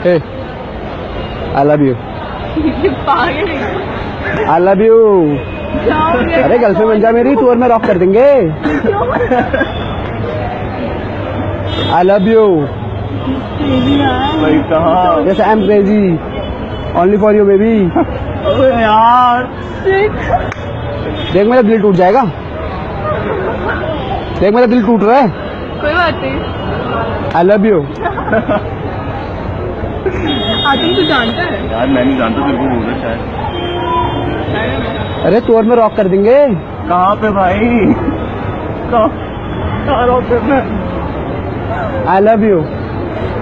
Hey, I love you. I love you. अरे girlfriend बन जा मेरी, तू और मैं रॉक कर देंगे. I love you. भाई कहाँ? Yes, I am crazy. Only for you, baby. यार देख मेरा दिल टूट जाएगा. देख मेरा दिल टूट रहा है. कोई बात नहीं. I love you. आतिम तू जानता है? यार मैं नहीं जानता, तेरे को बोल रहा शायद. अरे तू और मैं रॉक कर देंगे. कहाँ पे भाई? कहाँ रॉक करना है? I love you.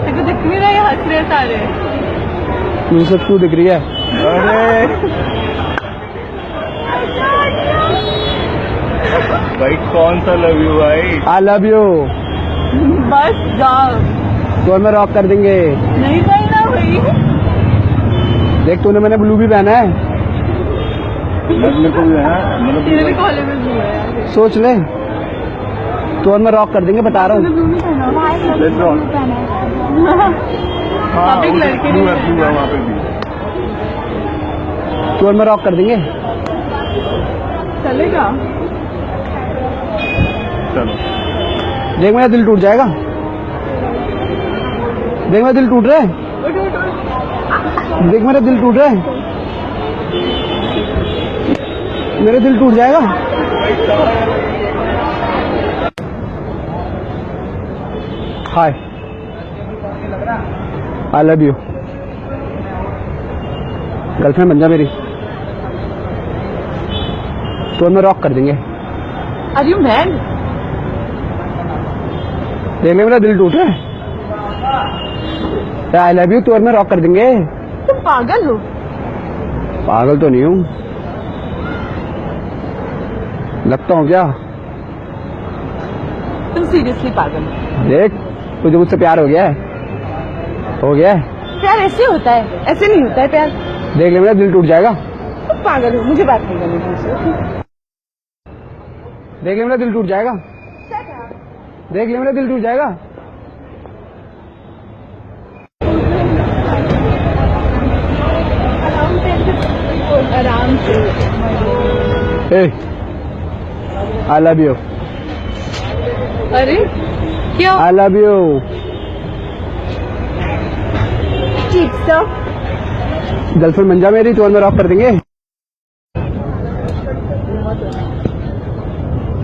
तेरे को दिख नहीं रहा है, हंस रहे सारे. मुझे सब तू दिख रही है. अरे भाई कौन सा लव यू भाई? I love you. बस जाओ. तू और मैं रॉक कर देंगे. नहीं कहना भाई. देख तूने मैंने ब्लू भी पहना है. मेरे को भी है मतलब तेरे भी कॉलेज में भी है. सोच ले. तू और मैं रॉक कर देंगे, बता रहा हूँ. Let's rock. हाँ अब एक लड़के ब्लू ने है वहाँ पे भी. तू और मैं रॉक कर देंगे. चलेगा. चलो देख मेरा दिल टूट जाएगा. देख मेरा दिल टूट रहा है. देख मेरा दिल टूट रहा है. मेरा दिल टूट जाएगा. हाय, आई लव यू. गर्लफ्रेंड बन जा मेरी, तो मैं रॉक कर देंगे. Are you mad? देख ले मेरा दिल टूट रहा है. आई लव यू, तो और मैं रॉक कर देंगे. तुम पागल हो. पागल तो नहीं हूँ. लगता हूँ क्या? तुम सीरियसली पागल हो. देख तुझे मुझसे प्यार हो गया है. हो गया है. प्यार ऐसे होता है, ऐसे नहीं होता है प्यार. देख ले मेरा दिल टूट जाएगा. तुम पागल हो, मुझे बात नहीं करनी तुमसे. देख ले मेरा दिल टूट जाएगा. देख ले मेरा दिल टूट जाएगा. आराम से. Hey, I love you. अरे क्या? I love you. ठीक तो. गर्लफ्रेंड बन जा मेरी, तो और मैं रॉक कर देंगे.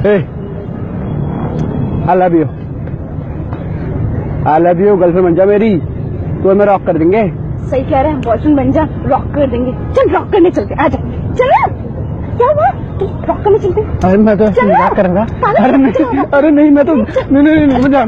Hey, I love you. I love you. Girlfriend बन जा मेरी, तो और मैं रॉक कर देंगे. सही कह रहे हैं. बॉयफ्रेंड बन जा, रॉक कर देंगे. चल रॉक करने चलते. आजा. चल. क्या हुआ? तुम रॉक करने चलते. अरे मैं तो ऐसे मजाक कर रहा था. अरे नहीं, मैं तो नहीं, मैं जा.